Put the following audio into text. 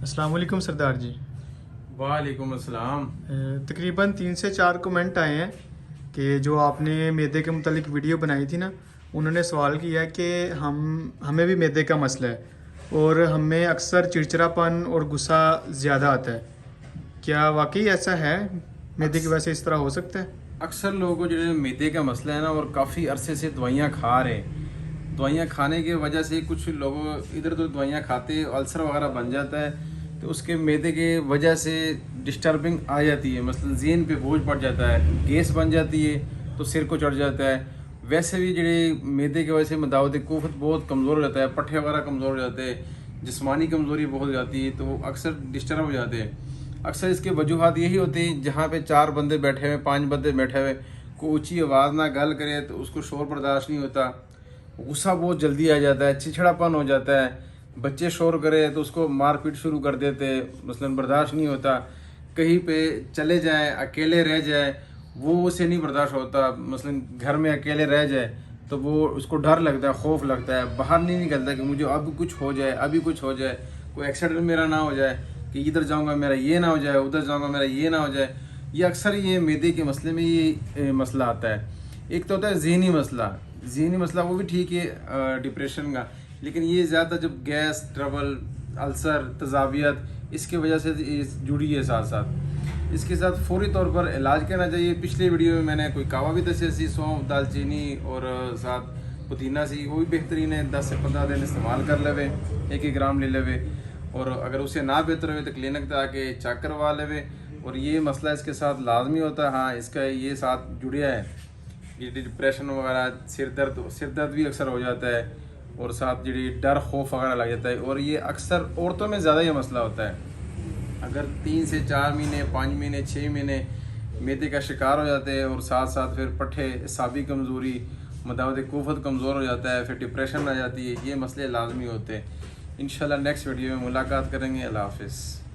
अस्सलाम वालेकुम सरदार जी। वालेकुम अस्सलाम। तकरीबन 3 से 4 कमेंट आए हैं कि जो आपने मैदे के मुतालिक वीडियो बनाई थी ना, उन्होंने सवाल किया कि हमें भी मैदे का मसला है और हमें अक्सर चिड़चिड़ापन और गुस्सा ज़्यादा आता है। क्या वाकई ऐसा है? मैदे की वजह से इस तरह हो सकता है? अक्सर लोगों को जो मैदे का मसला है ना, और काफ़ी अरसे से दवाइयाँ खा रहे हैं। दवाइयाँ खाने की वजह से कुछ लोगों इधर उधर दवाइयाँ खाते अल्सर वगैरह बन जाता है, तो उसके मैदे के वजह से डिस्टर्बिंग आ जाती है। मसलन ज़हन पे बोझ पड़ जाता है, गैस बन जाती है, तो सिर को चढ़ जाता है। वैसे भी जो मैदे की वजह से मदावत कुव्वत बहुत कमज़ोर हो जाता है, पट्ठे वगैरह कमज़ोर हो जाते हैं, जिस्मानी कमज़ोरी बहुत हो जाती है, तो वो अक्सर डिस्टर्ब हो जाते हैं। अक्सर इसके वजूहात यही होती है, जहाँ पे 4 बंदे बैठे हुए, 5 बंदे बैठे हुए, को ऊँची आवाज़ ना गल करे तो उसको शोर बर्दाश्त नहीं होता, गुस्सा बहुत जल्दी आ जाता है, चिड़चिड़ापन हो जाता है। बच्चे शोर करे तो उसको मारपीट शुरू कर देते, मसलन बर्दाश्त नहीं होता। कहीं पे चले जाए, अकेले रह जाए, वो उसे नहीं बर्दाश्त होता। मसलन घर में अकेले रह जाए तो वो उसको डर लगता है, खौफ लगता है, बाहर नहीं निकलता कि मुझे अब कुछ हो जाए, अभी कुछ हो जाए, कोई एक्सीडेंट मेरा ना हो जाए, कि इधर जाऊंगा मेरा ये ना हो जाए, उधर जाऊंगा मेरा ये ना हो जाए। ये अक्सर ये मैदे के मसले में ये मसला आता है। एक तो होता है ज़हनी मसला, वो भी ठीक है डिप्रेशन का, लेकिन ये ज़्यादा जब गैस ट्रबल, अल्सर, तजावियत, इसकी वजह से जुड़ी है साथ साथ। इसके साथ फौरी तौर पर इलाज करना चाहिए। पिछले वीडियो में मैंने कोई कावा भी दसी सी, सौंफ, दालचीनी और साथ पुदीना सी, वो भी बेहतरीन है। 10 से 15 दिन इस्तेमाल कर लेवे, 1-1 ग्राम ले लेवे, और अगर उससे ना बेहतर हुए तो क्लिनिक तक आके चेक करवा लेवे। और ये मसला इसके साथ लाजमी होता है। हाँ, इसका ये साथ जुड़िया है, ये डिप्रेशन वगैरह, सिर दर्द भी अक्सर हो जाता है, और साथ जी डर खौफ वगैरह लग जाता है। और ये अक्सर औरतों में ज़्यादा ये मसला होता है। अगर 3 से 4 महीने, 5 महीने, 6 महीने मैदे का शिकार हो जाते हैं, और साथ साथ फिर पट्ठे, असाबी कमज़ोरी, मदावत कुव्वत कमज़ोर हो जाता है, फिर डिप्रेशन आ जाती है, ये मसले लाजमी होते हैं। इंशाल्लाह नेक्स्ट वीडियो में मुलाकात करेंगे। अल्लाह हाफ़िज़।